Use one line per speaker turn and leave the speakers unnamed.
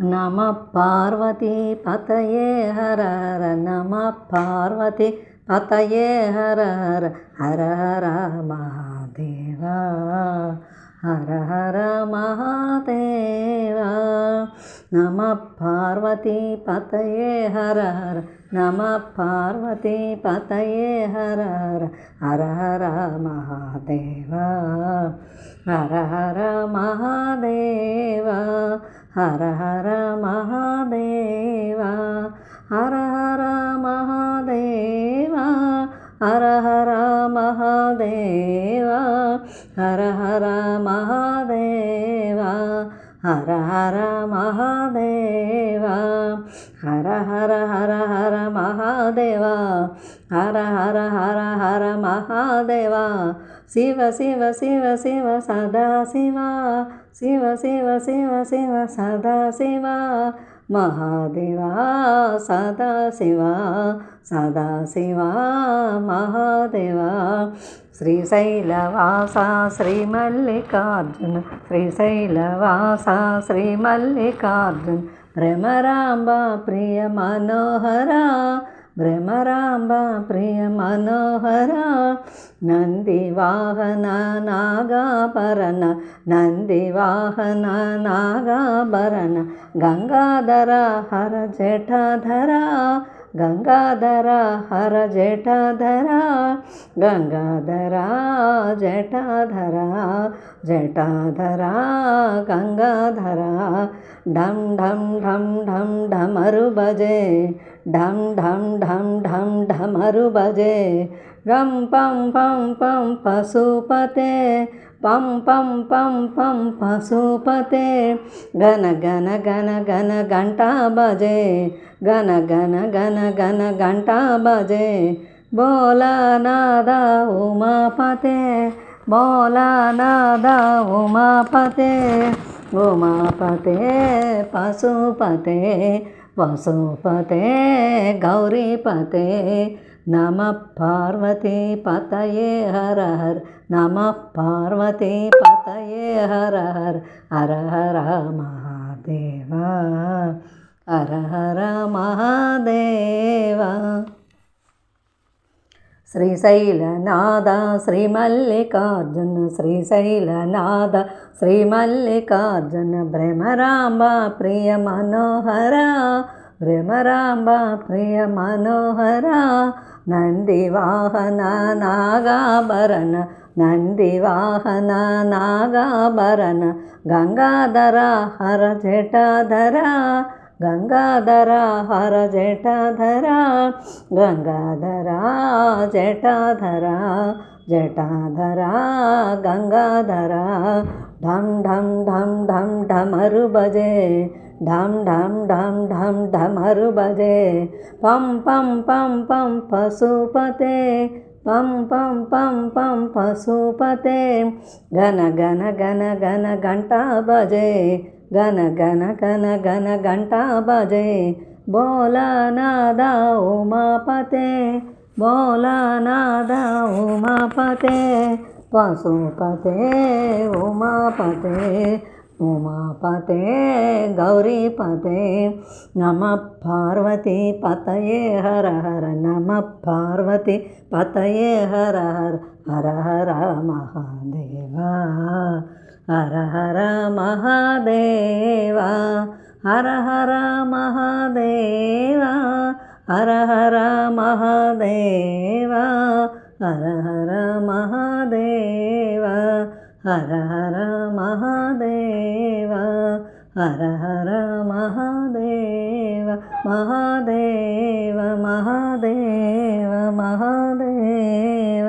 నమ పార్వతీ పతయే హర హర నమ పార్వతీ పతయే హర హర హర హర మహాదేవా హర హర మహాదేవా నమ పార్వతీ పతయే హర హర నమ పార్వతీ పతయే హర హర హర హర మహాదేవా హర హర మహాదేవా హర హర మహాదేవా హర హర మహాదేవా హర హర మహాదేవా హర హర మహాదేవా హర హర మహాదేవా హర హర హర హర మహాదేవా హర హర హర హర మహాదేవా శివ శివ శివ శివ సదా శివ శివ శివ శివ శివ సదా శివ మహాదేవా సదా శివ సదా శివ మహాదేవా శ్రీశైలవాస శ్రీ మల్లికార్జున శ్రీశైలవాస శ్రీ మల్లికార్జున భ్రమరాంబ ప్రియ మనోహర భ్రమరాంబ ప్రియ మనోహర నంది వాహన నాగాభరణ నంది వాహన నాగాభరణ గంగాధర హర జటాధర గంగాధర హర జటాధర గంగాధర జటాధర జటాధర గంగాధర ఢం ఢం ఢం ఢం ఢమరు బజే ఢం ఢం ఢం ఢం ఢమరు బజే గం పం పం పం పశుపతే పం పం పం పం పశుపతే గన గన గన గన గంటా బజే గన గన గన గన గంటా బజే బోలానాద ఉమాపతే బోలానాద ఉమాపతే ఉమాపతే పశుపతే పశుపతే గౌరీపతే నమ పార్వతీ పతయే హర హర నమ పార్వతీ పతయే హర హర హర హర మహాదేవా హర హర మహాదేవా శ్రీశైలనాథ శ్రీ మల్లికార్జున శ్రీశైలనాథ శ్రీ మల్లికార్జున భ్రమరాంబ ప్రియ మనోహర భ్రమరాంబ ప్రియ మనోహర నంది వాహన నాగాభరణ నంది వాహన నాగాభరణ గంగాధర హర జటాధర గంగాధర హర జటాధర గంగాధర జటాధర జటాధర గంగాధర ఢం ఢం ఢం ఢం ఢమరు బజే ఢం ఢం ఢం ఢం ఢమరు బజే పం పం పం పం పశుపతే పం పం పం పం పశుపతే గన గన గన గన గంటా బజే గన గన గన గన గంటా బజే బోలానాద ఉమాపతే బోలానాద ఉమాపతే పశుపతే ఉమాపతే ఉమాపతే గౌరీపతే నమ పార్వతీ పతయే హర హర నమ పార్వతీ పతయే హర హర హర హర మహాదేవా హర హర మహాదేవా హర హర మహాదేవా హర హర మహాదేవా హర హర మహాదేవా హర హర మహాదేవా హర హర మహాదేవ మహాదేవ మహాదేవ మహాదేవ